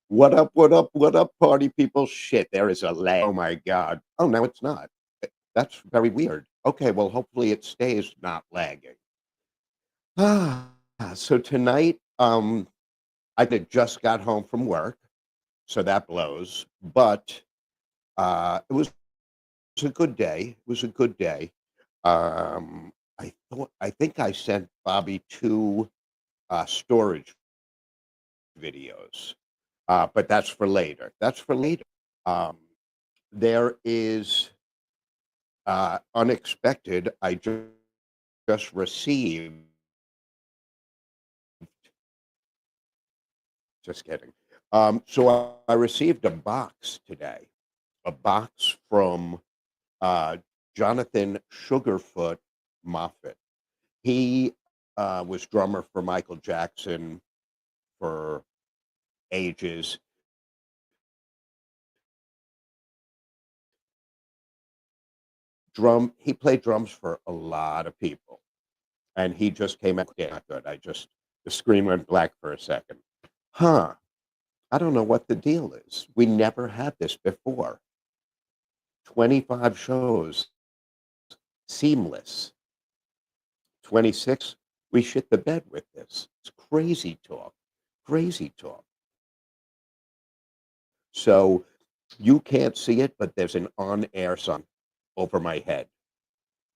What up, what up, what up, party people? Shit, there is a lag. Oh my God. Oh, no, it's not. That's very weird. Okay, well, hopefully it stays not lagging. Ah, so tonight, I just got home from work, so that blows. But it was a good day. It was a good day. I think I sent Bobby two storage videos. But that's for later. That's for later. Um, there is unexpected. Just received. Just kidding. So I received a box today. A box from uh, Jonathan Sugarfoot Moffat. He was drummer for Michael Jackson for ages. He played drums for a lot of people, and he just came out. Yeah, not good. The screen went black for a second. Huh. I don't know what the deal is. We never had this before. 25 shows, seamless. 26, we shit the bed with this. It's crazy talk. Crazy talk. So you can't see it, but there's an on-air sign over my head.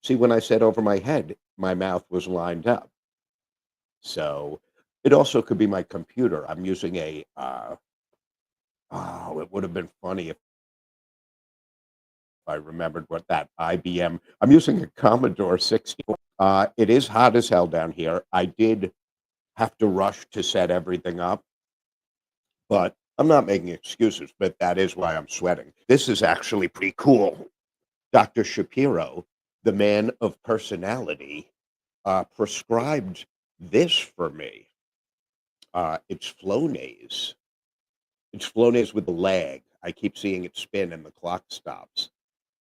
See, when I said over my head, my mouth was lined up. So it also could be my computer. I'm using oh, it would have been funny if I remembered what that IBM. I'm using a Commodore 64. It is hot as hell down here. I did have to rush to set everything up, but I'm not making excuses, but that is why I'm sweating. This is actually pretty cool. Dr. Shapiro, the man of personality, prescribed this for me. It's Flonase. It's Flonase with the lag. I keep seeing it spin and the clock stops.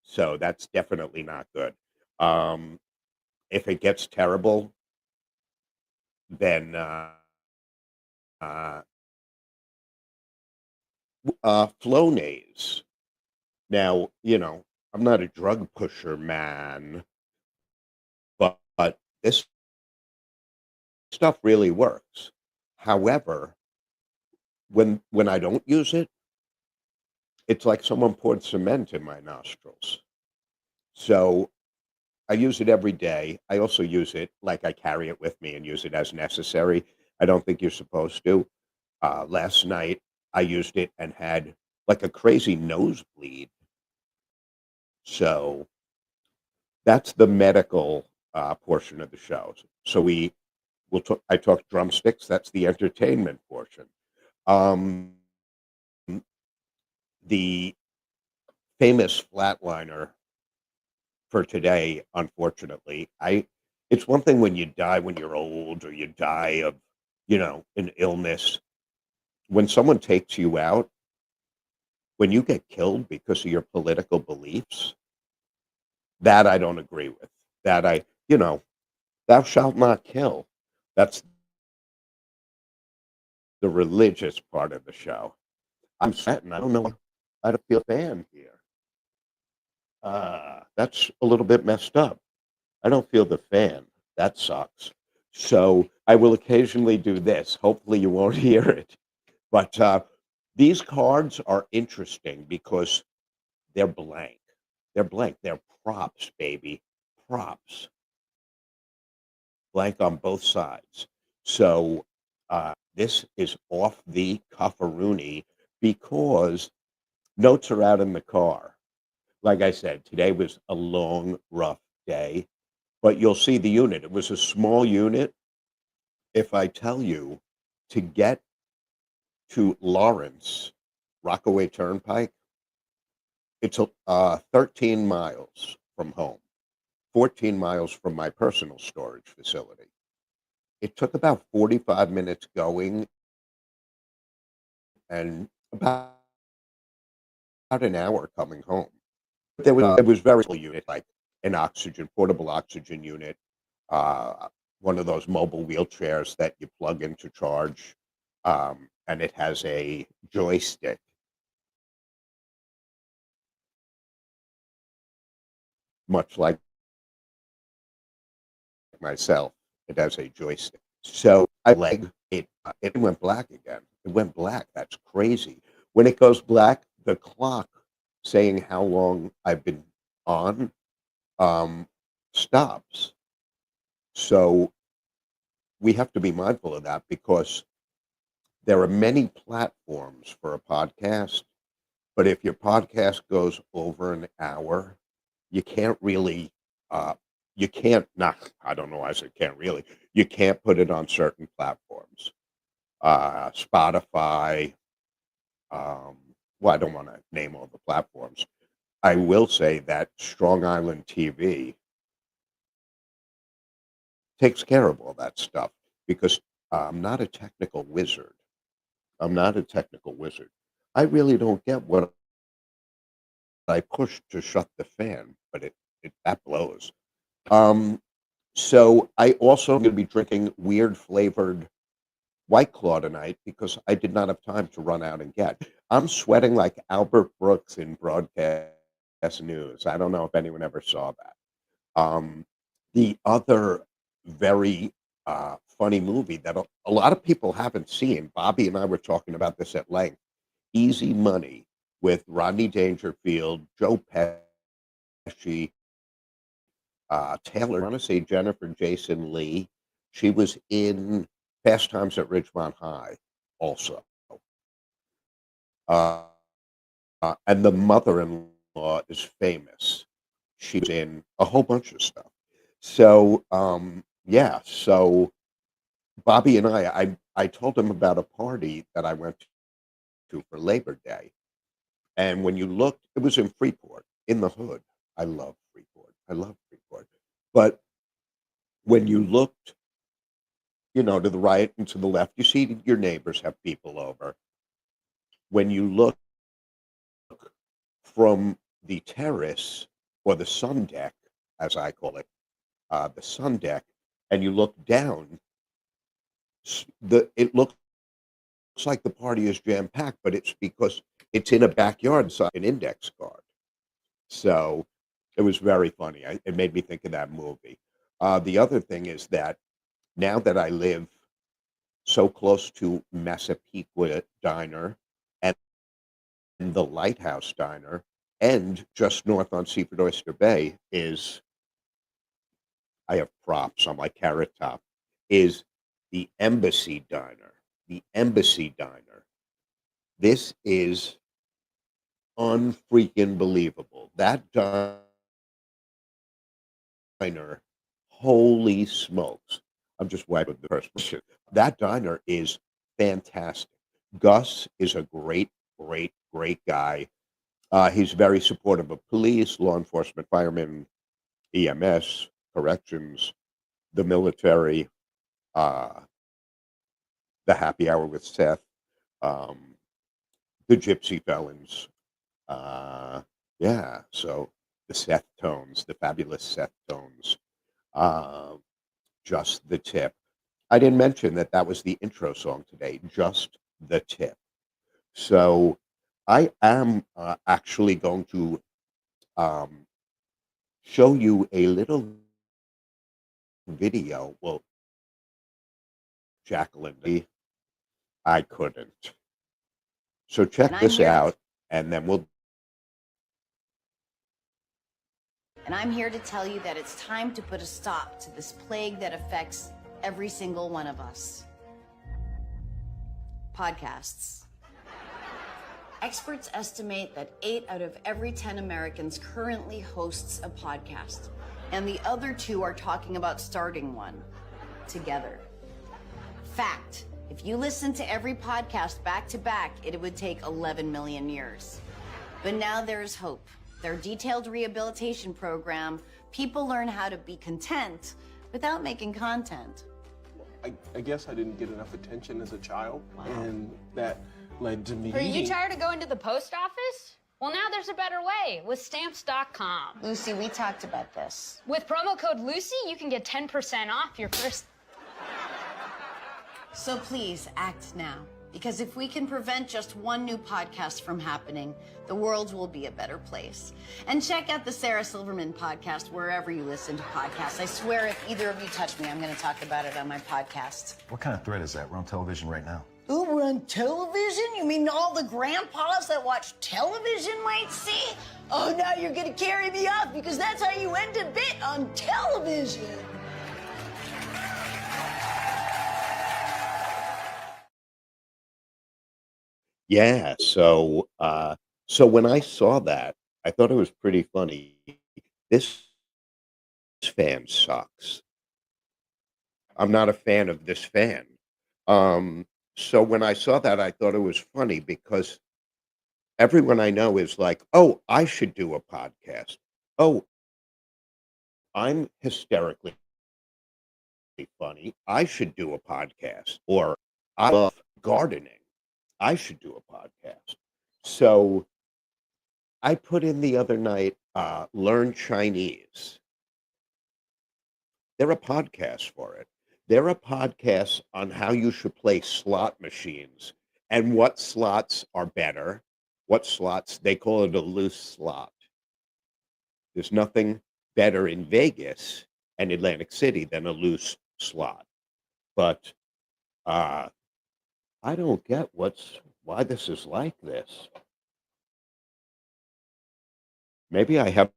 So that's definitely not good. Um, if it gets terrible, then uh, Flonase. Now, I'm not a drug pusher, man, but this stuff really works. However, when I don't use it, it's like someone poured cement in my nostrils. So I use it every day. I also use it like I carry it with me and use it as necessary. I don't think you're supposed to. Last night I used it and had like a crazy nosebleed. So that's the medical portion of the show. So I talk drumsticks. That's the entertainment portion. Um, the famous flatliner for today, unfortunately, it's one thing when you die when you're old or you die of, an illness. When someone takes you out, when you get killed because of your political beliefs, that I don't agree with. That thou shalt not kill. That's the religious part of the show. I'm sweating. I don't know. I don't feel a fan here. That's a little bit messed up. I don't feel the fan. That sucks. So I will occasionally do this. Hopefully you won't hear it. But these cards are interesting because they're blank. They're blank. They're props, baby. Props. Blank on both sides. So this is off the cuffaroonie because notes are out in the car. Like I said, today was a long, rough day, but you'll see the unit. It was a small unit. If I tell you to get to Lawrence, Rockaway Turnpike, it's 13 miles from home, 14 miles from my personal storage facility. It took about 45 minutes going and about an hour coming home. It was very small unit, like an portable oxygen unit, uh, one of those mobile wheelchairs that you plug in to charge, and it has a joystick, much like myself. It has a joystick. So I leg it went black again. It went black. That's crazy. When it goes black, the clock saying how long I've been on um, stops. So we have to be mindful of that because there are many platforms for a podcast. But if your podcast goes over an hour, you can't really, uh, you can't not. I don't know why I said can't really. You can't put it on certain platforms. Spotify. Well, I don't want to name all the platforms. I will say that Strong Island TV takes care of all that stuff because I'm not a technical wizard. I'm not a technical wizard. I really don't get what I pushed to shut the fan, but it that blows. Um, so I also am going to be drinking weird flavored White Claw tonight because I did not have time to run out and get. I'm sweating like Albert Brooks in broadcast news. I don't know if anyone ever saw that. The other very funny movie that a lot of people haven't seen, Bobby and I were talking about this at length, Easy Money with Rodney Dangerfield, Joe Pesci, Taylor, I want to say Jennifer Jason Lee. She was in Fast Times at Ridgemont High also. Uh, and the mother-in-law is famous. She's in a whole bunch of stuff. So, yeah, so Bobby and I told him about a party that I went to for Labor Day. And when you looked, it was in Freeport, in the hood. I love Freeport. I love Freeport. But when you looked, to the right and to the left, you see your neighbors have people over. When you look from the terrace or the sun deck, as I call it, the sun deck, and you look down, it looks like the party is jam packed, but it's because it's in a backyard, so an index card. So it was very funny. It made me think of that movie. The other thing is that now that I live so close to Massapequa Diner and the Lighthouse Diner, and just north on Seaford Oyster Bay is, I have props on my Carrot Top, is the Embassy Diner. The Embassy Diner. This is unfreaking believable. That diner, holy smokes. I'm just wiping the perspiration. That diner is fantastic. Gus is a great, great, great guy. He's very supportive of police, law enforcement, firemen, EMS, corrections, the military, uh, the happy hour with Seth, um, the gypsy felons. Uh, yeah, so the Seth tones, the fabulous Seth tones. Uh, just the tip. I didn't mention that that was the intro song today, just the tip. So I am actually going to um, show you a little video. Well, Jacqueline, I couldn't. So check this out, and then we'll. And I'm here to tell you that it's time to put a stop to this plague that affects every single one of us. Podcasts. Experts estimate that 8 out of every 10 Americans currently hosts a podcast, and the other 2 are talking about starting one together. Fact, if you listen to every podcast back to back, it would take 11 million years. But now there's hope. Their detailed rehabilitation program, people learn how to be content without making content. I guess I didn't get enough attention as a child, and that led to me. Are you tired of going to the post office? Well, now there's a better way with Stamps.com. Lucy, we talked about this. With promo code Lucy, you can get 10% off your first. So please, act now. Because if we can prevent just one new podcast from happening, the world will be a better place. And check out the Sarah Silverman podcast wherever you listen to podcasts. I swear if either of you touch me, I'm going to talk about it on my podcast. What kind of threat is that? We're on television right now. Ooh, we're on television? You mean all the grandpas that watch television might see? Oh, now you're going to carry me off because that's how you end a bit on television. Yeah, so when I saw that, I thought it was pretty funny. This fan sucks. I'm not a fan of this fan. So when I saw that, I thought it was funny because everyone I know is like, "Oh, I should do a podcast. Oh, I'm hysterically funny. I should do a podcast." Or, "I love gardening. I should do a podcast." So I put in the other night, learn Chinese. There are podcasts for it. There are podcasts on how you should play slot machines and what slots are better. What slots, they call it a loose slot. There's nothing better in Vegas and Atlantic City than a loose slot. But uh, I don't get why this is like this. Maybe I have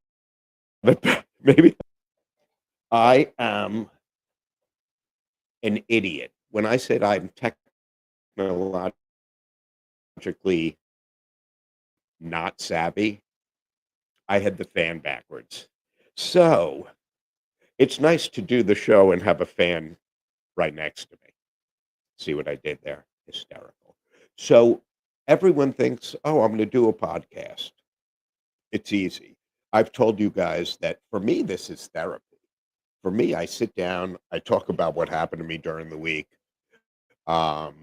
maybe I am an idiot. When I said I'm technologically not savvy, I had the fan backwards. So it's nice to do the show and have a fan right next to me. See what I did there? Hysterical. So everyone thinks, oh, I'm going to do a podcast. It's easy. I've told you guys that for me, this is therapy. For me, I sit down, I talk about what happened to me during the week. Um,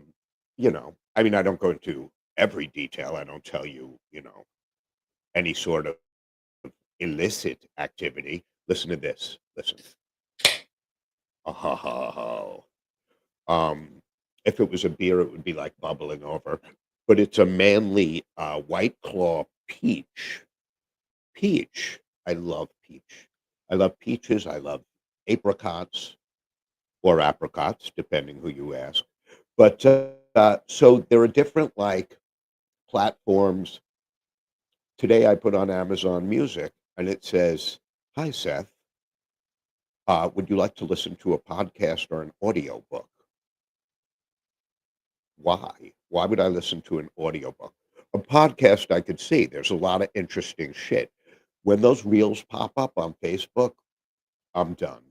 I mean, I don't go into every detail. I don't tell you, any sort of illicit activity. Listen to this. Listen. Oh. If it was a beer, it would be like bubbling over. But it's a manly White Claw peach. Peach. I love peach. I love peaches. I love apricots or apricots, depending who you ask. But so there are different platforms. Today I put on Amazon Music and it says, "Hi Seth, would you like to listen to a podcast or an audio book?" Why? Why would I listen to an audiobook? A podcast I could see. There's a lot of interesting shit. When those reels pop up on Facebook, I'm done.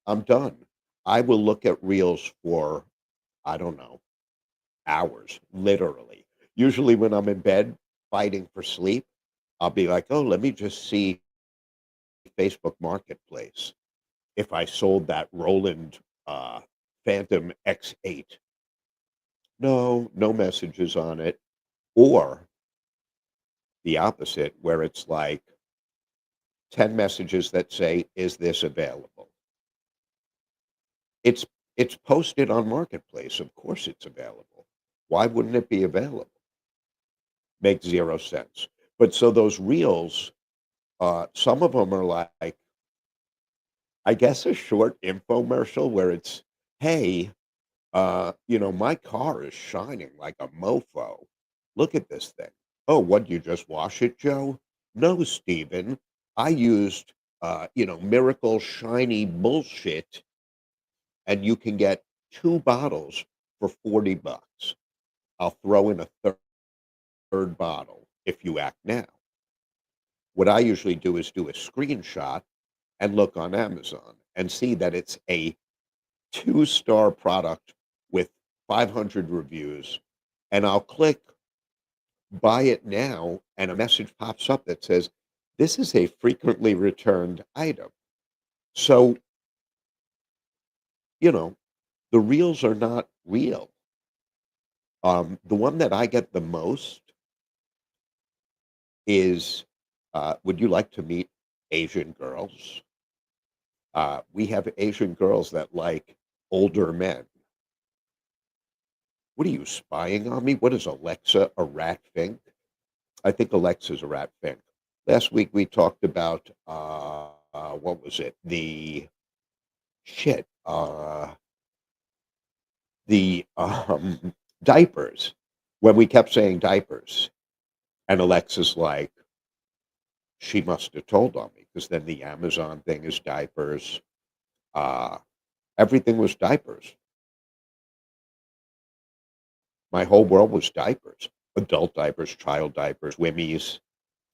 I'm done. I will look at reels for, I don't know, hours, literally. Usually when I'm in bed fighting for sleep, I'll be like, oh, let me just see Facebook Marketplace. If I sold that Roland Phantom X8, no messages on it. Or the opposite, where it's like 10 messages that say, is this available? It's it's posted on Marketplace. Of course it's available. Why wouldn't it be available? Makes zero sense. But so those reels, some of them are like, I guess a short infomercial where it's, hey, my car is shining like a mofo. Look at this thing. Oh, what, you just wash it, Joe? No, Steven. I used, miracle shiny bullshit, and you can get 2 bottles for $40. I'll throw in a third bottle if you act now. What I usually do is do a screenshot and look on Amazon and see that it's a 2-star product with 500 reviews, and I'll click buy it now, and a message pops up that says, this is a frequently returned item. So, the reels are not real. The one that I get the most is, would you like to meet Asian girls? We have Asian girls that like older men. What are you spying on me? What is Alexa, a rat fink? I think Alexa's a rat fink. Last week we talked about what was it? The shit. The diapers. When we kept saying diapers, and Alexa's like, she must have told on me because then the Amazon thing is diapers. Uh, everything was diapers. My whole world was diapers. Adult diapers, child diapers, wimmies,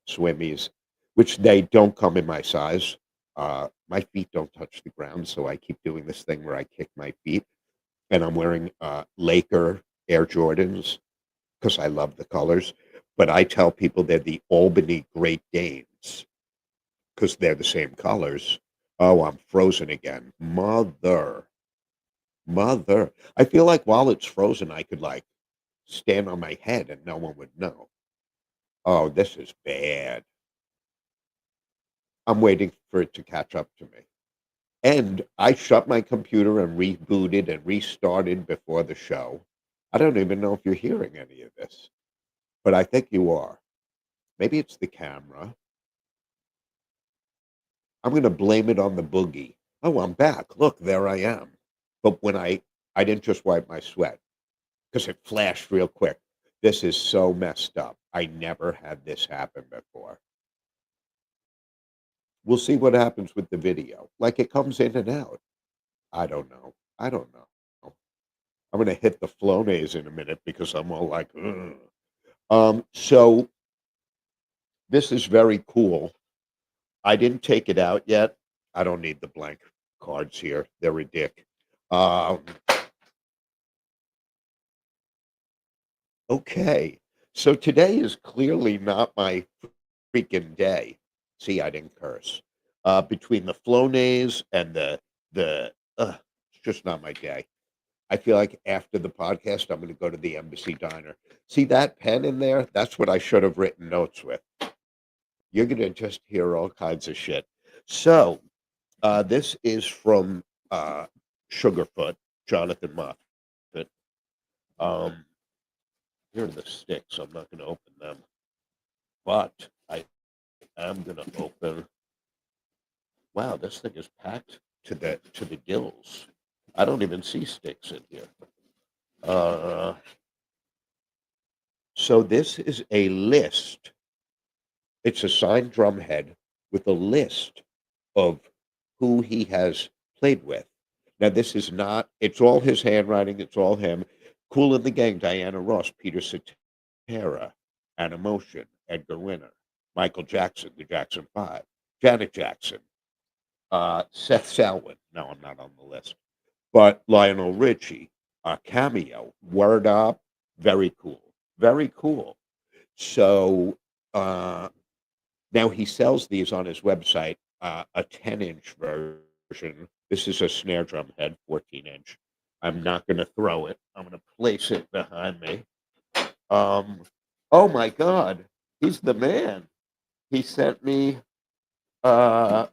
swimmies, which they don't come in my size. My feet don't touch the ground, so I keep doing this thing where I kick my feet. And I'm wearing Laker Air Jordans because I love the colors. But I tell people they're the Albany Great Danes because they're the same colors. Oh, I'm frozen again. Mother. I feel like while it's frozen, I could like stand on my head and no one would know. Oh, this is bad. I'm waiting for it to catch up to me. And I shut my computer and rebooted and restarted before the show. I don't even know if you're hearing any of this, but I think you are. Maybe it's the camera. I'm going to blame it on the boogie. Oh, I'm back. Look, there I am. But when I didn't just wipe my sweat because it flashed real quick. This is so messed up. I never had this happen before. We'll see what happens with the video. Like it comes in and out. I don't know. I don't know. I'm going to hit the Flonase in a minute because I'm all like, ugh. So this is very cool. I didn't take it out yet. I don't need the blank cards here. They're ridiculous. Okay. So today is clearly not my freaking day. See, I didn't curse. Between the Flonase and it's just not my day. I feel like after the podcast, I'm going to go to the Embassy Diner. See that pen in there? That's what I should have written notes with. You're going to just hear all kinds of shit. So, this is from Sugarfoot, Jonathan Moffat. Um, Here are the sticks. I'm not going to open them, but I am going to open. Wow, this thing is packed to the gills. I don't even see sticks in here. So this is a list. It's a signed drum head with a list of who he has played with. Now, this is not, it's all his handwriting, it's all him. Cool in the Gang, Diana Ross, Peter Cetera, Anna Motion, Edgar Winter, Michael Jackson, the Jackson Five, Janet Jackson, Seth Salwin. No, I'm not on the list. But Lionel Richie, Cameo, Word Up, very cool. Very cool. So now he sells these on his website, a 10-inch version. This is a snare drum head, 14-inch. I'm not going to throw it. I'm going to place it behind me. Oh my God, he's the man. He sent me a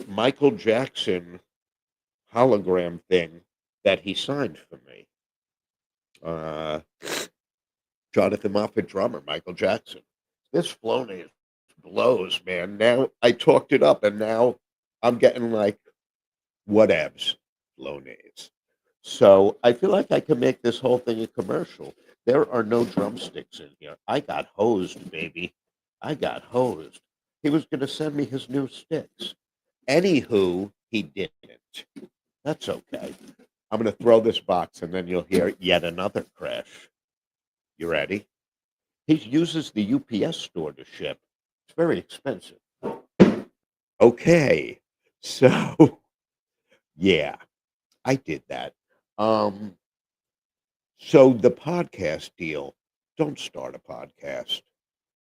Michael Jackson hologram thing that he signed for me. Jonathan Moffat drummer, Michael Jackson. This Flonase blows, man. Now I talked it up and now I'm getting like whatevs, Flonase. So I feel like I can make this whole thing a commercial. There are no drumsticks in here. I got hosed, baby. I got hosed. He was going to send me his new sticks. Anywho, he didn't. That's okay. I'm going to throw this box and then you'll hear yet another crash. You ready? He uses the UPS store to ship. It's very expensive. Okay. So, yeah, I did that. So the podcast deal, don't start a podcast.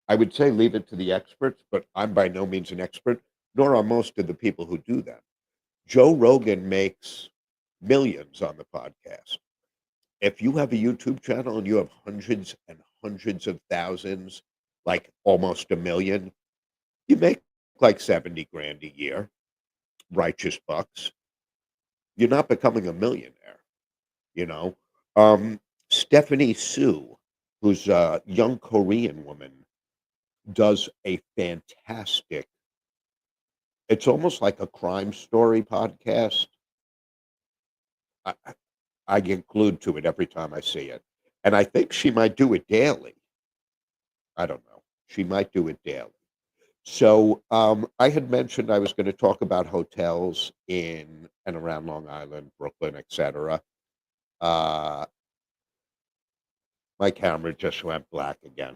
I would say leave it to the experts, but I'm by no means an expert, nor are most of the people who do that. Joe Rogan makes millions on the podcast. If you have a YouTube channel and you have hundreds and hundreds of thousands, like almost a million, you make like 70 grand a year, righteous bucks. You're not becoming a millionaire. you know? Um, Stephanie Sue, who's a young Korean woman, does a fantastic, it's almost like a crime story podcast. I I get glued to it every time I see it, and I think she might do it daily. I don't know. She might do it daily. So, I had mentioned I was gonna talk about hotels in and around Long Island, Brooklyn, etcetera. Uh, my camera just went black again.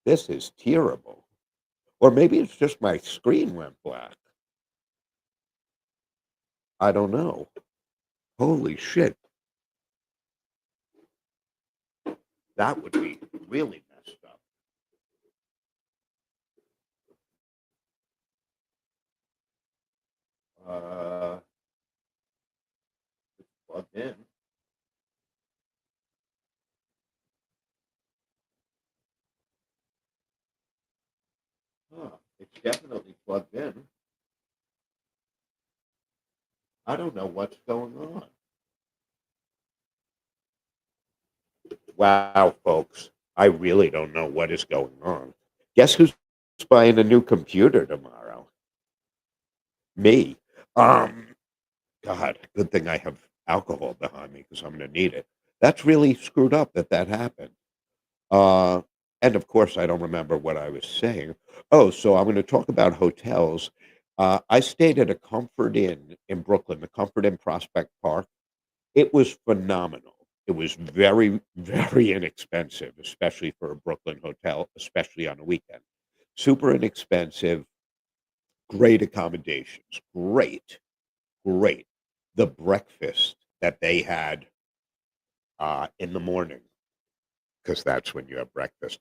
This is terrible. Or maybe it's just my screen went black. I don't know. Holy shit. That would be really messed up. Uh, it's plugged in. Huh, it's definitely plugged in. I don't know what's going on. Wow, folks, I really don't know what is going on. Guess who's buying a new computer tomorrow? Me. Um, God, good thing I have alcohol behind me because I'm going to need it. That's really screwed up that that happened. Uh, and of course, I don't remember what I was saying. Oh, so I'm going to talk about hotels. I stayed at a Comfort Inn in Brooklyn, the Comfort Inn Prospect Park. It was phenomenal. It was very, very inexpensive, especially for a Brooklyn hotel, especially on a weekend. Super inexpensive, great accommodations, great, great. The breakfast that they had in the morning, because that's when you have breakfast,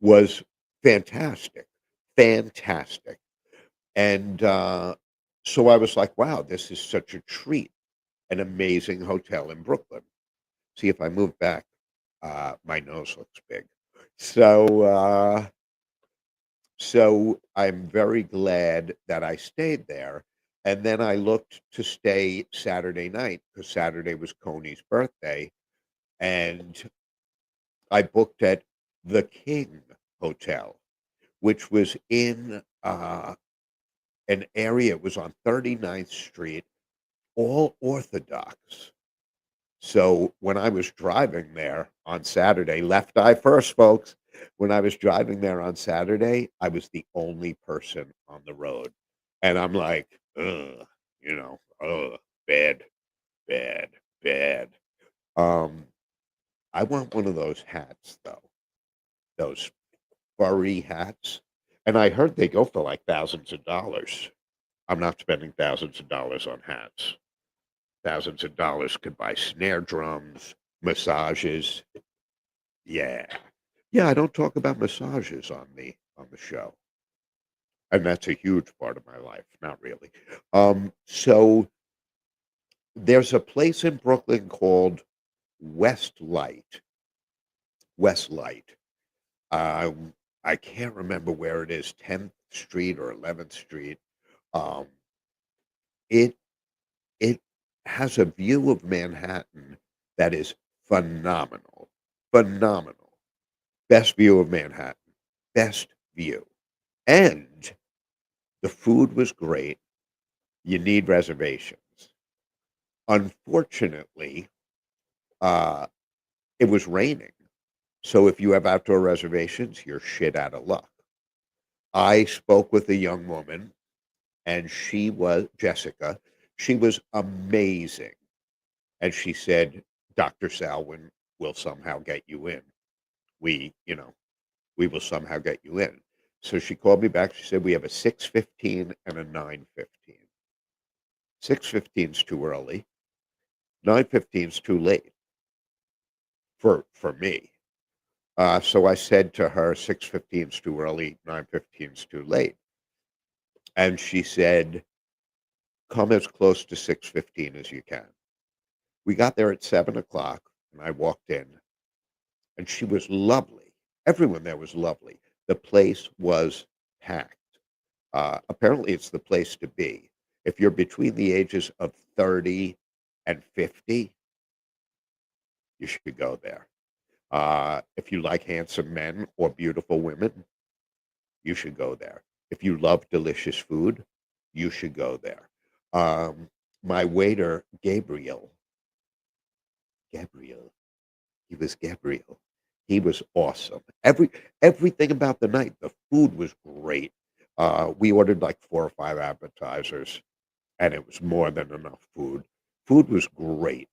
was fantastic, fantastic. And so I was like, wow, this is such a treat, an amazing hotel in Brooklyn. See if I move back, my nose looks big. So, so I'm very glad that I stayed there. And then I looked to stay Saturday night because Saturday was Coney's birthday, and I booked at the King Hotel, which was in an area. It was on 39th Street, all Orthodox. So when I was driving there on Saturday, left eye first, folks. When I was driving there on Saturday, I was the only person on the road. And I'm like, ugh, bad, bad, bad. Um, I want one of those hats though, those furry hats. And I heard they go for like thousands of dollars. I'm not spending thousands of dollars on hats. Thousands of dollars could buy snare drums, massages. Yeah. Yeah, I don't talk about massages on the show. And that's a huge part of my life. Not really. So there's a place in Brooklyn called Westlight. Westlight. I can't remember where it is, 10th Street or 11th Street. Um, it it has a view of Manhattan that is phenomenal. Phenomenal. Best view of Manhattan. Best view. And the food was great. You need reservations. Unfortunately, uh, it was raining. So if you have outdoor reservations, you're shit out of luck. I spoke with a young woman, and she was Jessica. She was amazing. And she said, Dr. Salwin will somehow get you in. We will somehow get you in. So she called me back. She said, we have a 6:15 and a 9:15. 6:15 is too early. 9:15 is too late for me. So I said to her, 6:15 is too early. 9:15 is too late. And she said, come as close to 6:15 as you can. We got there at 7 o'clock, and I walked in, and she was lovely. Everyone there was lovely. The place was packed. Apparently, it's the place to be. If you're between the ages of 30 and 50, you should go there. If you like handsome men or beautiful women, you should go there. If you love delicious food, you should go there. Um, my waiter, Gabriel, he was Gabriel. He was awesome. Everything about the night. The food was great. We ordered like 4 or 5 appetizers, and it was more than enough food. Food was great.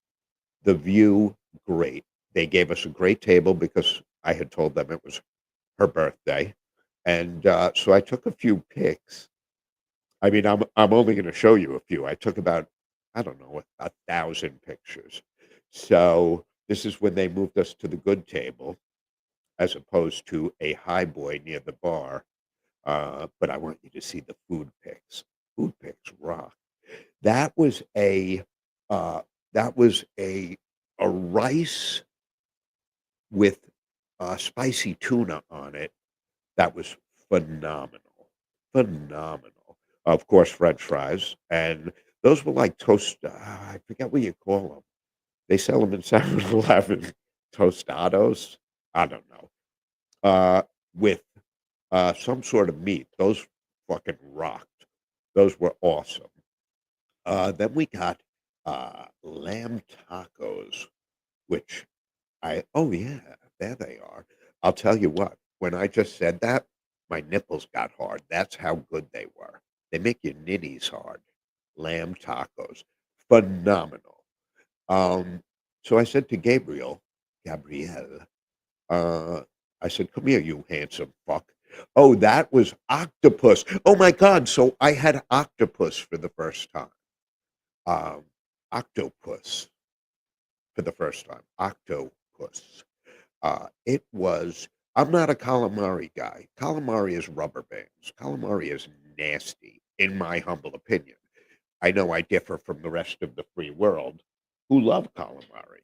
The view, great. They gave us a great table because I had told them it was her birthday, and so I took a few pics. I mean, I'm only going to show you a few. I took about, I don't know, 1,000 pictures. So this is when they moved us to the good table, as opposed to a high boy near the bar. But I want you to see the food pics. Food pics rock. That was a uh, that was a rice with spicy tuna on it. That was phenomenal, phenomenal. Of course, French fries, and those were like toast. I forget what you call them. They sell them in 7-Eleven. Tostados. I don't know. With some sort of meat. Those fucking rocked. Those were awesome. Then we got lamb tacos, which oh yeah, there they are. I'll tell you what, when I just said that, my nipples got hard. That's how good they were. They make your nitties hard. Lamb tacos. Phenomenal. So I said to Gabrielle, uh, I said, come here, you handsome fuck. Oh, that was octopus. Oh my God. So I had octopus for the first time. Octopus for the first time. Octopus. It was, I'm not a calamari guy. Calamari is rubber bands. Calamari is nasty, in my humble opinion. I know I differ from the rest of the free world who love calamari.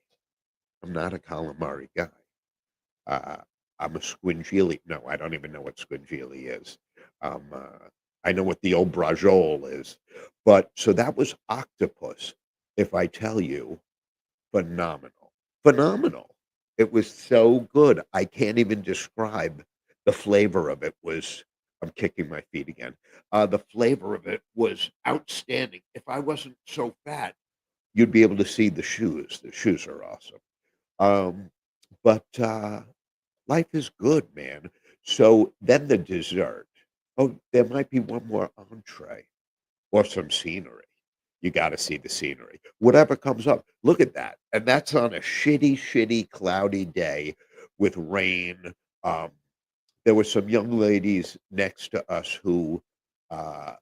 I'm not a calamari guy. Uh, I'm a squingili. No, I don't even know what squingili is. I know what the old brajol is. But so that was octopus. If I tell you, phenomenal. Phenomenal. It was so good. I can't even describe the flavor of it was, I'm kicking my feet again. The flavor of it was outstanding. If I wasn't so fat, you'd be able to see the shoes. The shoes are awesome. But life is good, man. So then the dessert. Oh, there might be one more entree or some scenery. You got to see the scenery. Whatever comes up, look at that. And that's on a shitty, shitty, cloudy day with rain. Um, there were some young ladies next to us who uh,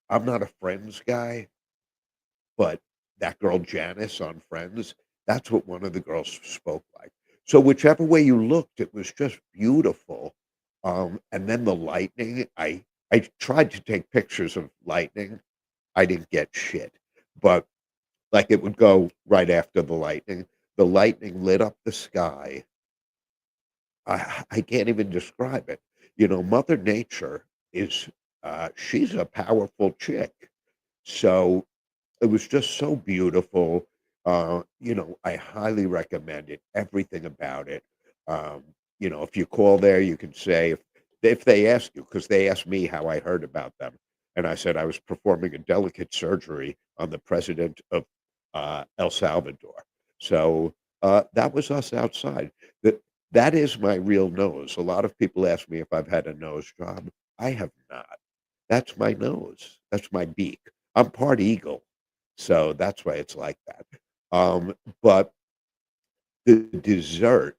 I'm not a Friends guy, but that girl Janice on Friends, that's what one of the girls spoke like. So whichever way you looked, it was just beautiful. And then the lightning, I tried to take pictures of lightning. I didn't get shit, but like it would go right after the lightning. The lightning lit up the sky. I can't even describe it. You know, Mother Nature is she's a powerful chick. So it was just so beautiful. You know, I highly recommend it. Everything about it. You know, if you call there, you can say if they ask you, because they asked me how I heard about them, and I said I was performing a delicate surgery on the president of El Salvador. So that was us outside. That is my real nose. A lot of people ask me if I've had a nose job. I have not. That's my nose. That's my beak. I'm part eagle. So that's why it's like that. But the dessert,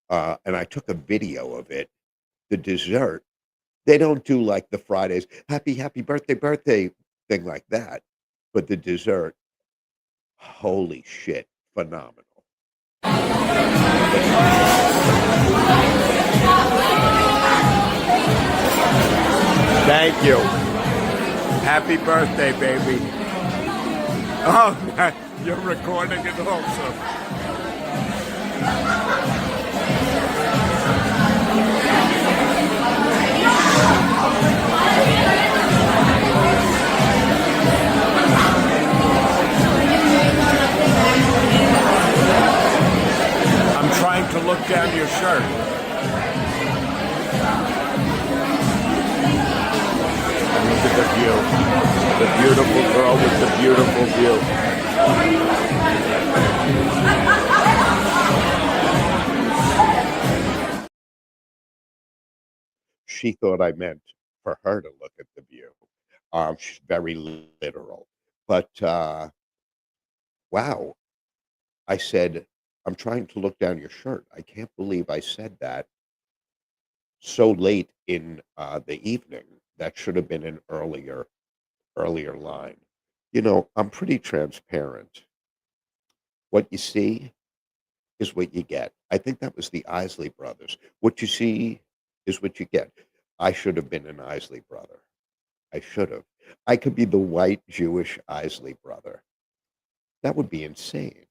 and I took a video of it, the dessert, they don't do like the Fridays, happy birthday, birthday thing like that. But the dessert, holy shit, phenomenal. Thank you. Happy birthday, baby. Oh, you're recording it also. down your shirt. Look at the view. The beautiful girl with the beautiful view. She thought I meant for her to look at the view. She's very literal. But wow, I said, I'm trying to look down your shirt. I can't believe I said that so late in the evening. That should have been an earlier line. You know, I'm pretty transparent. What you see is what you get. I think that was the Isley brothers. What you see is what you get. I should have been an Isley brother. I should have. I could be the white Jewish Isley brother. That would be insane.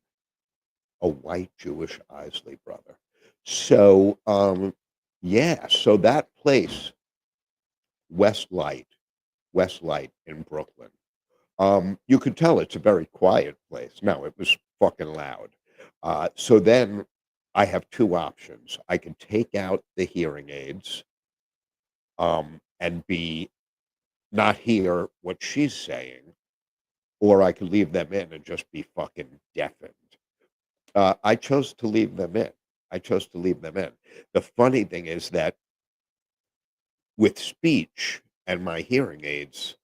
A white Jewish Isley brother. So, yeah, so that place, Westlight in Brooklyn. You could tell it's a very quiet place. No, it was fucking loud. So then I have two options. I can take out the hearing aids and be not hear what she's saying, or I could leave them in and just be fucking deafened. I chose to leave them in. The funny thing is that with speech and my hearing aids,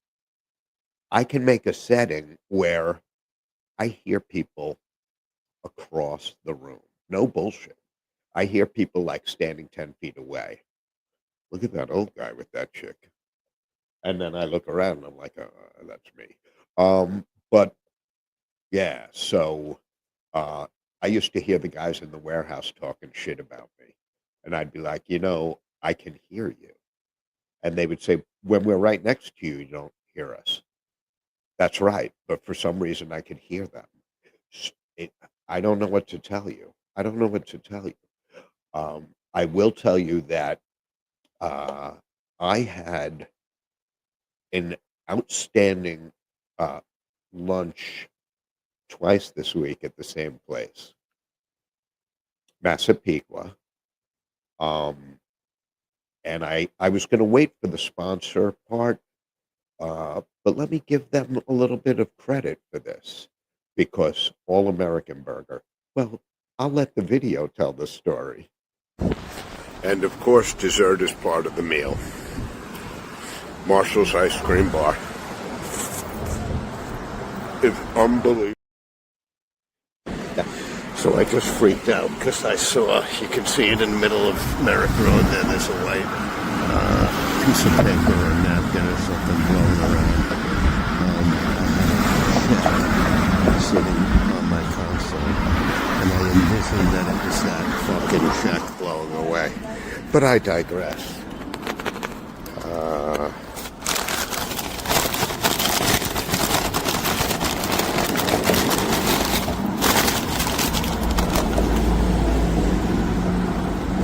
I can make a setting where I hear people across the room. No bullshit. I hear people like standing 10 feet away. Look at that old guy with that chick. And then I look around and I'm like, that's me. But yeah, so I used to hear the guys in the warehouse talking shit about me. And I'd be like, you know, I can hear you. And they would say, when we're right next to you, you don't hear us. That's right. But for some reason, I could hear them. It, I don't know what to tell you. I will tell you that I had an outstanding lunch twice this week at the same place, Massapequa. And I was going to wait for the sponsor part, but let me give them a little bit of credit for this because All American Burger, well, I'll let the video tell the story. And of course, dessert is part of the meal. Marshall's Ice Cream Bar. It's unbelievable. So I just freaked out because I saw, you can see it in the middle of Merrick Road there, there's a white piece of paper or a napkin or something blowing around. Sitting on my console, and I envisioned that it was that fucking check blowing away. But I digress.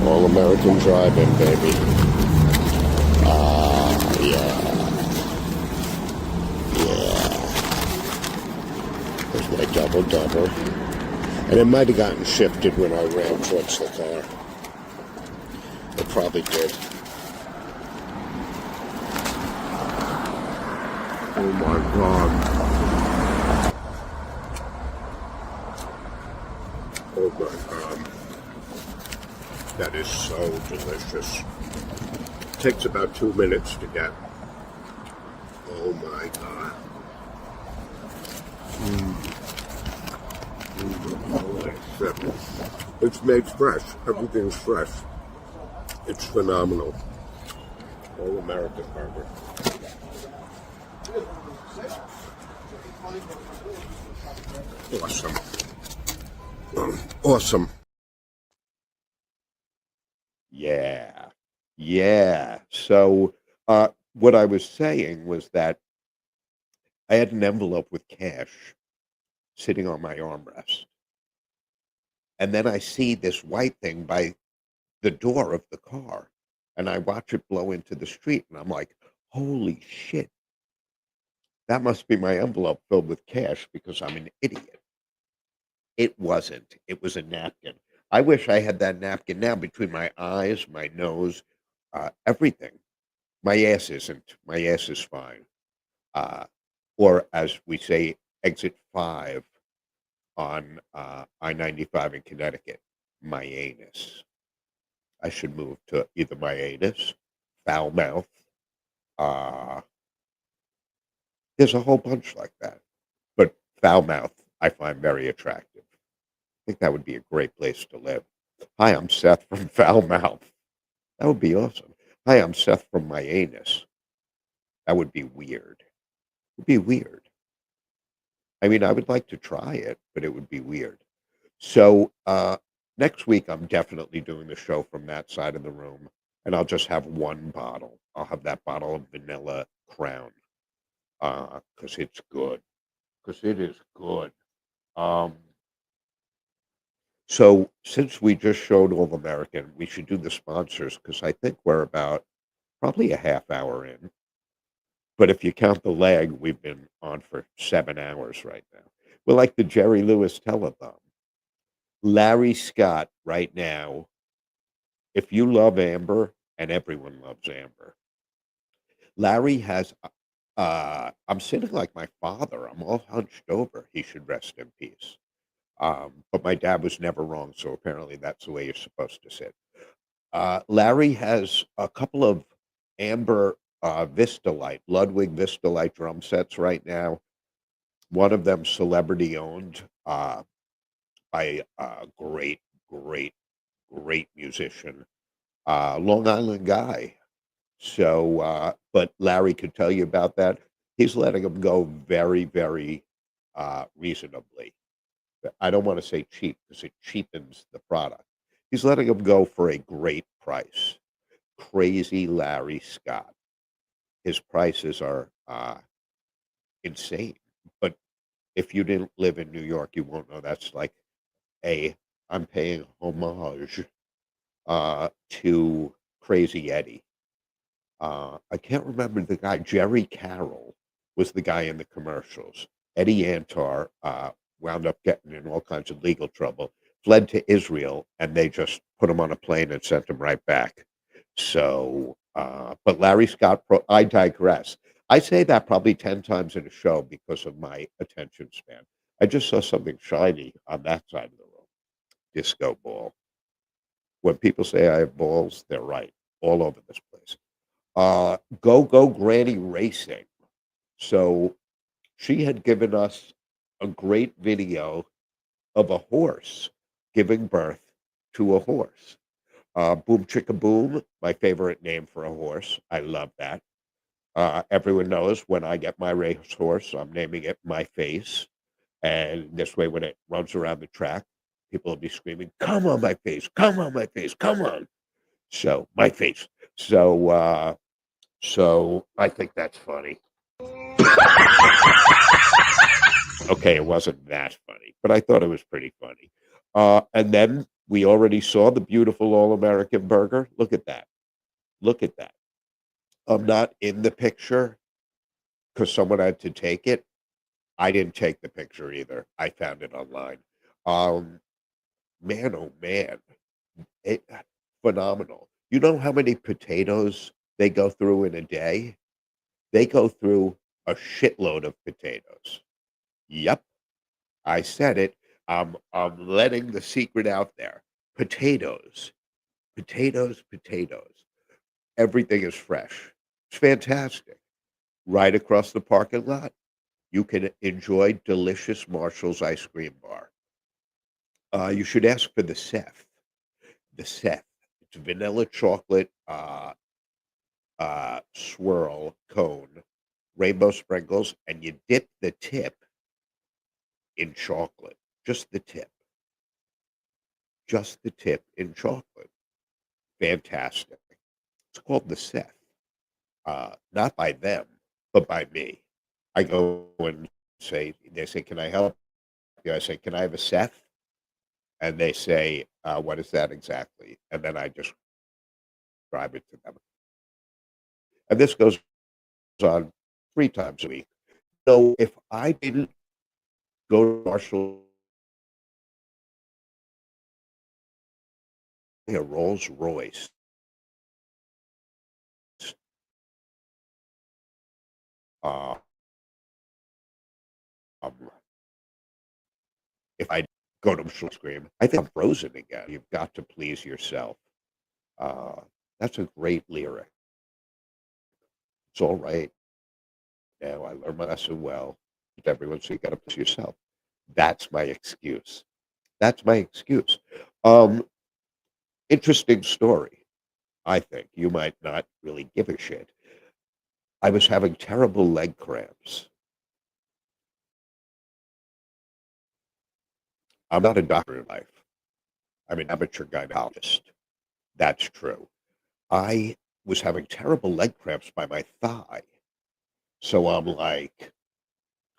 All American Drive-In, baby. Yeah. There's my double. And it might have gotten shifted when I ran towards the car. It probably did. Oh my God. Oh my God. That is so delicious. It takes about 2 minutes to get. Oh my God. Holy shit. It's made fresh. Everything's fresh. It's phenomenal. All American burger. Awesome. Awesome. Yeah. So what I was saying was that I had an envelope with cash sitting on my armrest. And then I see this white thing by the door of the car. And I watch it blow into the street. And I'm like, holy shit. That must be my envelope filled with cash because I'm an idiot. It wasn't. It was a napkin. I wish I had that napkin now between my eyes, my nose, everything. My ass isn't. My ass is fine. Uh, or as we say, exit 5 on I-95 in Connecticut, my anus. I should move to either my anus, foul mouth. Uh, there's a whole bunch like that. But foul mouth, I find very attractive. I think that would be a great place to live. Hi, I'm Seth from Foul Mouth. That would be awesome. Hi, I'm Seth from my anus. That would be weird. It would be weird. I mean, I would like to try it, but it would be weird. So next week, I'm definitely doing the show from that side of the room, and I'll just have one bottle. I'll have that bottle of vanilla Crown because it's good. Because it is good. Um, so since we just showed All American, we should do the sponsors because I think we're about probably a half hour in. But if you count the leg, we've been on for 7 hours right now. We're like the Jerry Lewis telethon. Larry Scott right now, if you love Amber, and everyone loves Amber, Larry has, I'm sitting like my father. I'm all hunched over. He should rest in peace. But my dad was never wrong, so apparently that's the way you're supposed to sit. Larry has a couple of Amber Vistalite, Ludwig Vistalite drum sets right now. One of them celebrity owned by a great musician, Long Island guy. So, but Larry could tell you about that. He's letting them go very reasonably. I don't want to say cheap because it cheapens the product. He's letting them go for a great price. Crazy Larry Scott. His prices are insane. But if you didn't live in New York, you won't know that's like a I'm paying homage to Crazy Eddie. I can't remember the guy. Jerry Carroll was the guy in the commercials. Eddie Antar wound up getting in all kinds of legal trouble, fled to Israel, and they just put him on a plane and sent him right back. So, but Larry Scott, I digress. I say that probably 10 times in a show because of my attention span. I just saw something shiny on that side of the room. Disco ball. When people say I have balls, they're right. All over this place. Go Go Granny Racing. So she had given us a great video of a horse giving birth to a horse. Boom Chicka Boom, my favorite name for a horse. I love that. Everyone knows when I get my racehorse, I'm naming it My Face. And this way, when it runs around the track, people will be screaming, "Come on, my face! Come on, my face! Come on!" So, my face. So I think that's funny. Okay, it wasn't that funny, but I thought it was pretty funny. And then we already saw the beautiful All American burger. Look at that. Look at that. I'm not in the picture because someone had to take it. I didn't take the picture either. I found it online. Um, man, oh man, it phenomenal. You know how many potatoes they go through in a day? They go through a shitload of potatoes. Yep, I said it. I'm letting the secret out there. Potatoes, potatoes. Everything is fresh. It's fantastic. Right across the parking lot, you can enjoy delicious Marshall's ice cream bar. You should ask for the Seth. The Seth. It's vanilla chocolate swirl cone, rainbow sprinkles, and you dip the tip in chocolate. Just the tip. Just the tip in chocolate. Fantastic. It's called the Seth. Not by them, but by me. I go and say, they say, "Can I help you?" I say, "Can I have a Seth?" And they say, "What is that exactly?" And then I describe it to them. And this goes on 3 times a week. So if I didn't go to Marshall a Rolls Royce. Uh, um, if I go to scream, I think I'm frozen again. You've got to please yourself. Uh, that's a great lyric. It's all right now. I learned my lesson well. Everyone, so you got to please yourself. That's my excuse. That's my excuse. Um, Interesting story. I think you might not really give a shit. I was having terrible leg cramps. I'm not a doctor in life. I'm an amateur gynecologist. That's true. I was having terrible leg cramps by my thigh. So I'm like,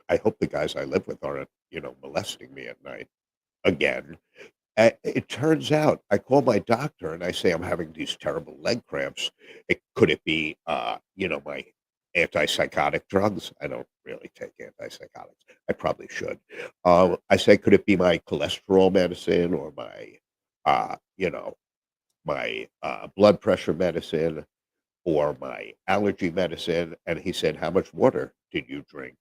I hope the guys I live with aren't, molesting me at night again. It turns out I call my doctor and I say I'm having these terrible leg cramps. Could it be, my antipsychotic drugs? I don't really take antipsychotics. I probably should. I say, could it be my cholesterol medicine or uh, you know, my blood pressure medicine or my allergy medicine? And he said, how much water did you drink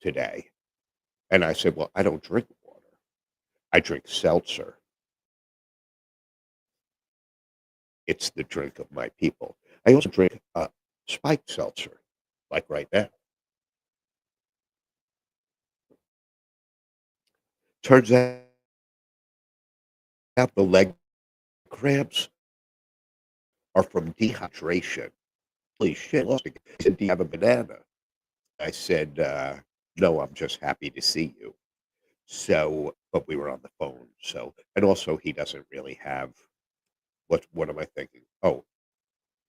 today? And I said, well, I don't drink water. I drink seltzer. It's the drink of my people. I also drink spiked seltzer, like right now. Turns out the leg cramps are from dehydration. Holy shit. He said, do you have a banana? I said, no, I'm just happy to see you. So, but we were on the phone. So, and also he doesn't really have, what am I thinking? Oh,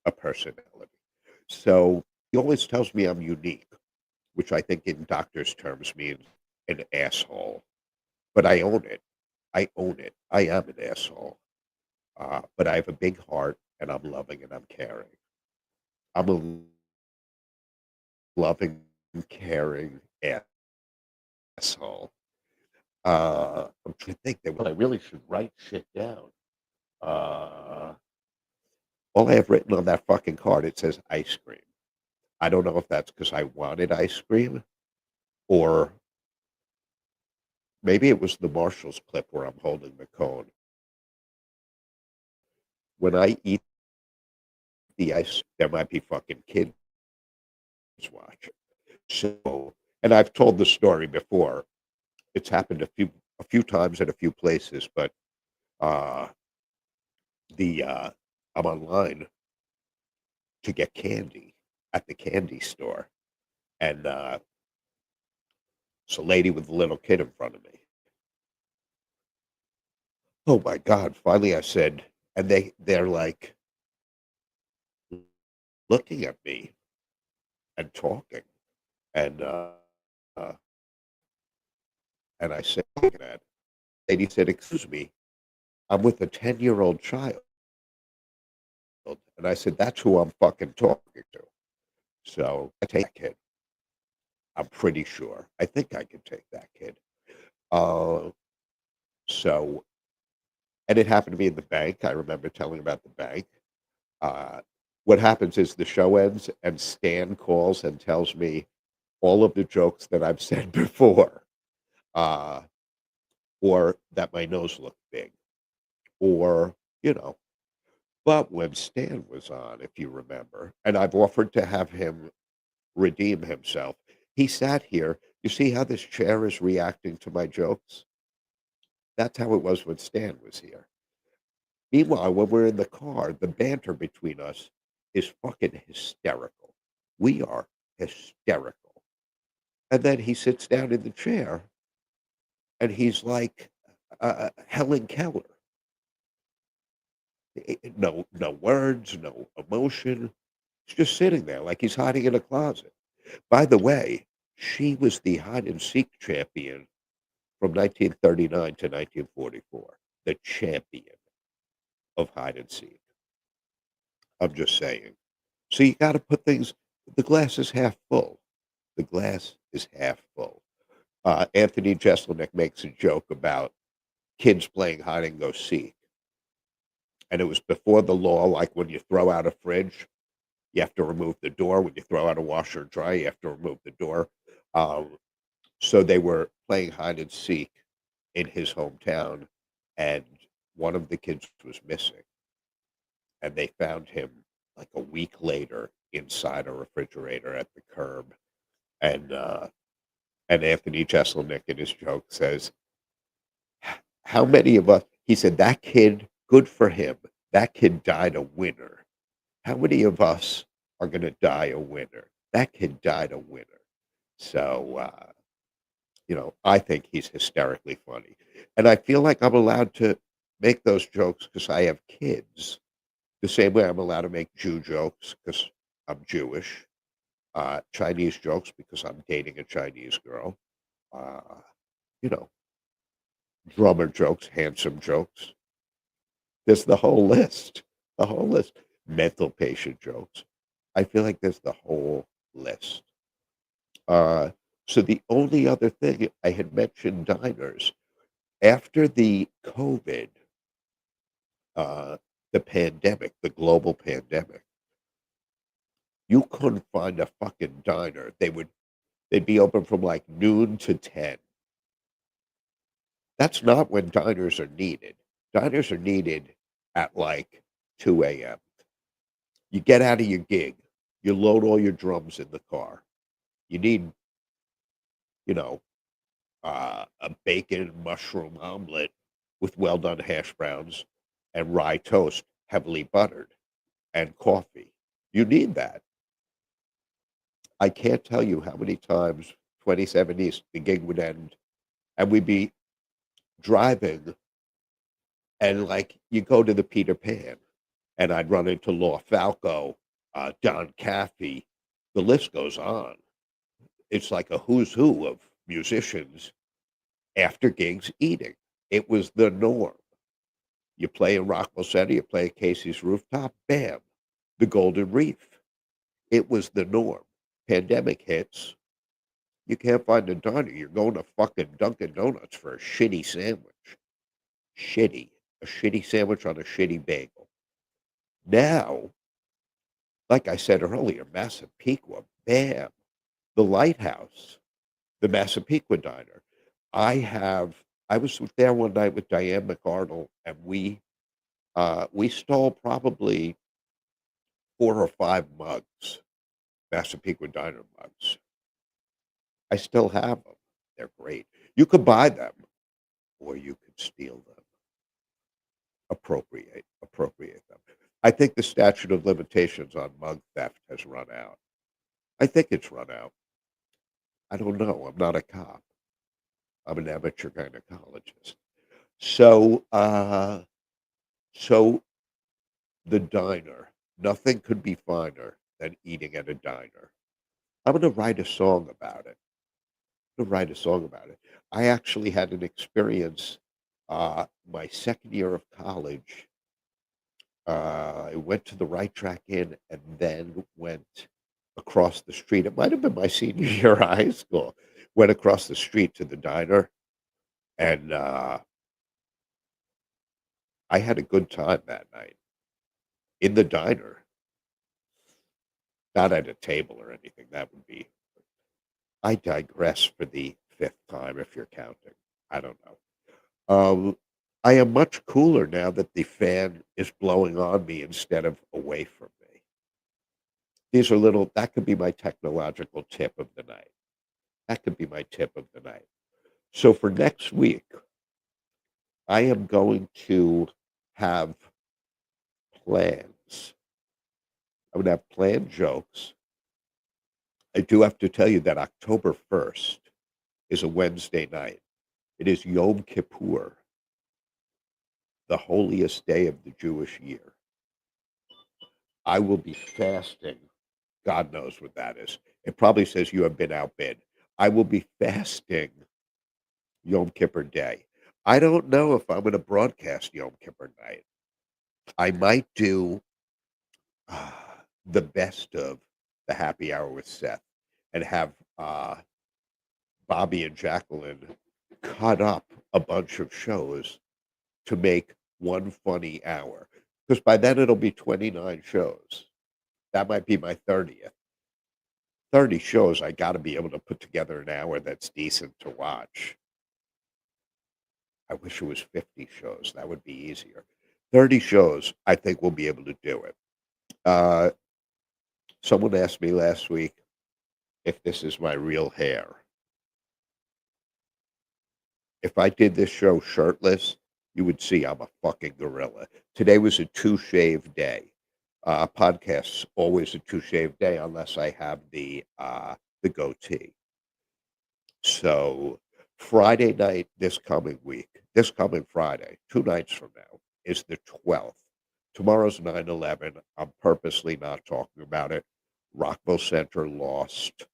a personality. So he always tells me I'm unique, which I think in doctor's terms means an asshole. But I own it. I own it. I am an asshole. But I have a big heart and I'm loving and I'm caring. I'm a loving, caring asshole. I'm trying to think that I really should write shit down. Uh, all I have written on that fucking card, it says ice cream. I don't know if that's because I wanted ice cream or maybe it was the Marshall's clip where I'm holding the cone. When I eat the ice, there might be fucking kids watching. So, and I've told the story before. It's happened a few times at a few places, but uh, the I'm online to get candy at the candy store, and it's a lady with a little kid in front of me. Oh my God! Finally, I said, and they're like looking at me and talking, and uh, and I said, that lady said, "Excuse me, I'm with a 10-year-old child," and I said, "That's who I'm fucking talking to." So I take that kid. I'm pretty sure. I think I can take that kid. Uh, so, and it happened to be in the bank. I remember telling about the bank. Uh, what happens is the show ends and Stan calls and tells me all of the jokes that I've said before, uh, or that my nose looked big, or, you know. But when Stan was on, if you remember, and I've offered to have him redeem himself, he sat here. You see how this chair is reacting to my jokes? That's how it was when Stan was here. Meanwhile, when we're in the car, the banter between us is fucking hysterical. We are hysterical. And then he sits down in the chair and he's like Helen Keller. No words, no emotion. He's just sitting there like he's hiding in a closet. By the way, she was the hide and seek champion from 1939 to 1944. The champion of hide and seek. I'm just saying. So you got to put things. The glass is half full. The glass is half full. Anthony Jeselnik makes a joke about kids playing hide and go seek, And it was before the law, like when you throw out a fridge, you have to remove the door. When you throw out a washer and dryer, you have to remove the door. Um, so they were playing hide and seek in his hometown, and one of the kids was missing. And they found him like a week later inside a refrigerator at the curb. And Anthony Jeselnik in his joke says, "How many of us?" He said, "That kid, good for him. That kid died a winner. How many of us are going to die a winner? That kid died a winner." So, I think he's hysterically funny, and I feel like I'm allowed to make those jokes because I have kids. The same way I'm allowed to make Jew jokes because I'm Jewish, Chinese jokes because I'm dating a Chinese girl, uh, you know, drummer jokes, handsome jokes. There's the whole list. Mental patient jokes. I feel like there's the whole list. Uh, so the only other thing I had mentioned diners after the COVID, uh, the pandemic, the global pandemic. You couldn't find a fucking diner. They'd be open from like noon to 10. That's not when diners are needed. Diners are needed at like 2 a.m. You get out of your gig, you load all your drums in the car. You need, you know, a bacon mushroom omelet with well done hash browns and rye toast, heavily buttered, and coffee. You need that. I can't tell you how many times 27 East, the gig would end, and we'd be driving, and like you go to the Peter Pan, and I'd run into Law Falco, Don Caffey. The list goes on. It's like a who's who of musicians after gigs eating. It was the norm. You play in Rockwell Center, you play at Casey's Rooftop, bam, the Golden Reef. It was the norm. Pandemic hits, you can't find a diner. You're going to fucking Dunkin' Donuts for a shitty sandwich. Shitty. A shitty sandwich on a shitty bagel. Now, like I said earlier, Massapequa, bam, the Lighthouse, the Massapequa Diner. I was there one night with Diane McArdle, and we stole probably 4 or 5 mugs, Massapequa Diner mugs. I still have them. They're great. You could buy them, or you could steal them. Appropriate them. I think the statute of limitations on mug theft has run out. I think it's run out. I don't know. I'm not a cop. I'm an amateur gynecologist. So, so the diner. Nothing could be finer than eating at a diner. I'm going to write a song about it. I'm going to write a song about it. I actually had an experience my second year of college. I went to the Right Track Inn and then went across the street. It might have been my senior year of high school. Went across the street to the diner, and I had a good time that night in the diner. Not at a table or anything. That would be. I digress for the fifth time, if you're counting. I don't know. I am much cooler now that the fan is blowing on me instead of away from me. These are little, that could be my technological tip of the night. That could be my tip of the night. So for next week, I am going to have plans. I'm going to have planned jokes. I do have to tell you that October 1st is a Wednesday night. It is Yom Kippur, the holiest day of the Jewish year. I will be fasting. God knows what that is. It probably says you have been outbid. I will be fasting Yom Kippur Day. I don't know if I'm going to broadcast Yom Kippur night. I might do uh, the best of the happy hour with Seth and have Bobby and Jacqueline cut up a bunch of shows to make one funny hour. because by then it'll be 29 shows. That might be my 30th. 30 shows, I got to be able to put together an hour that's decent to watch. I wish it was 50 shows. That would be easier. 30 shows, I think we'll be able to do it. Uh, Someone asked me last week if this is my real hair. If I did this show shirtless, you would see I'm a fucking gorilla. Today was a two-shave day. Podcast's always a two-shave day unless I have the goatee. So Friday night this coming Friday, 2 nights from now, is the 12th. Tomorrow's 9/11. I'm purposely not talking about it. Rockville Center lost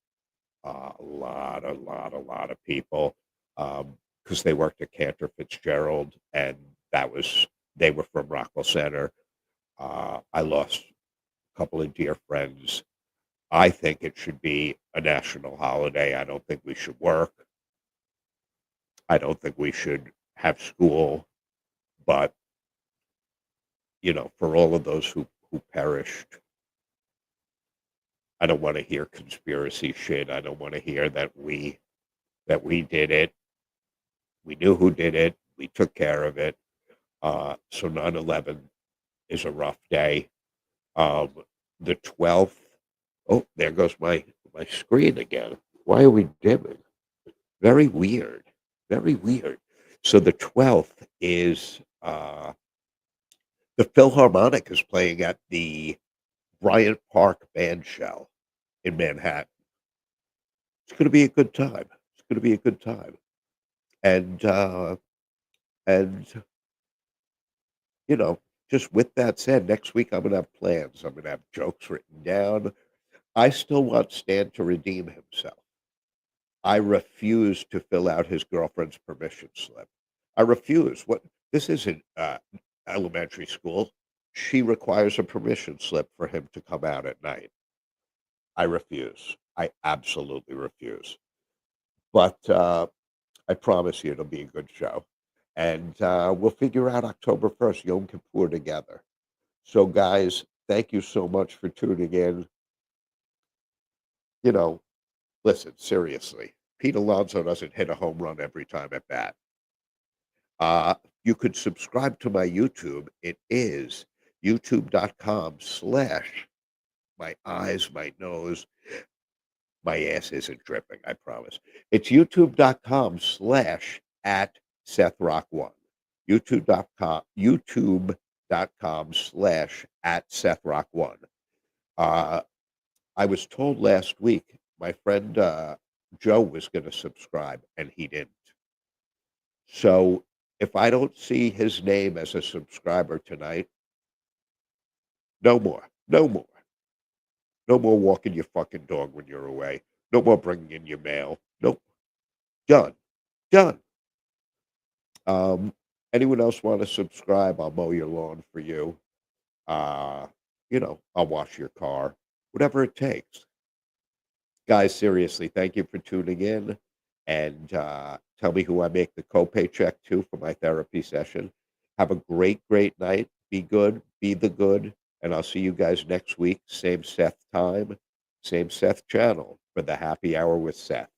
a lot of people because they worked at Cantor Fitzgerald, and they were from Rockville Center. I lost a couple of dear friends. I think it should be a national holiday. I don't think we should work. I don't think we should have school. But, for all of those who perished, I don't want to hear conspiracy shit. I don't want to hear that we did it. We knew who did it. We took care of it. So 9/11 is a rough day. The 12th. Oh, there goes my screen again. Why are we dimming? Very weird. Very weird. So the 12th is the Philharmonic is playing at the Bryant Park Band Shell in Manhattan. It's going to be a good time. It's going to be a good time. And just with that said, next week I'm going to have plans. I'm going to have jokes written down. I still want Stan to redeem himself. I refuse to fill out his girlfriend's permission slip. I refuse. What? This isn't elementary school. She requires a permission slip for him to come out at night. I refuse. I absolutely refuse. But I promise you it'll be a good show. And we'll figure out October 1st, Yom Kippur together. So, guys, thank you so much for tuning in. Listen, seriously, Pete Alonso doesn't hit a home run every time at bat. You could subscribe to my YouTube. It is youtube.com/ my eyes, my nose, my ass isn't dripping, I promise. It's youtube.com/ at Seth Rock 1. youtube.com/ at Seth Rock 1. I was told last week my friend Joe was going to subscribe, and he didn't. So if I don't see his name as a subscriber tonight, no more. No more. No more walking your fucking dog when you're away. No more bringing in your mail. Nope. Done. Done. Anyone else want to subscribe? I'll mow your lawn for you. I'll wash your car. Whatever it takes. Guys, seriously, thank you for tuning in. And tell me who I make the copay check to for my therapy session. Have a great, great night. Be good. Be the good. And I'll see you guys next week. Same Seth time, same Seth channel for the happy hour with Seth.